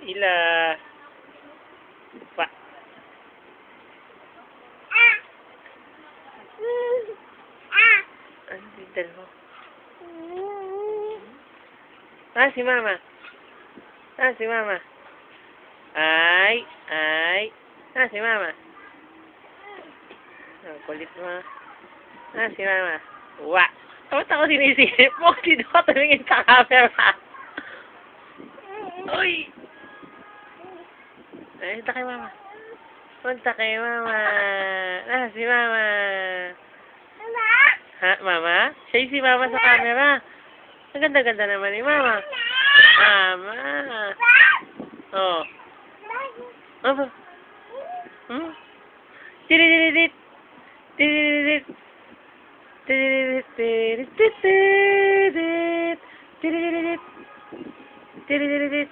Ila. Pa. Ano bigdal mo? Ah, si mama. Ah, si mama. Ay. Ah, si mama. Ang kulit mo. Ah, si mama. Wa. Ba't ako sinisip mo? Dito ka tumingin sa camera. Uy! Ay, punta kay mama. Punta kay mama. Ah, si mama. Ha, mama? Siya yung si mama sa camera. Ang ganda-ganda naman ni mama. Mama. Oh. Ano? Hmm? Tididididit. Tididididit. Tididididit. Tididididit. Tididididit. Tididididit.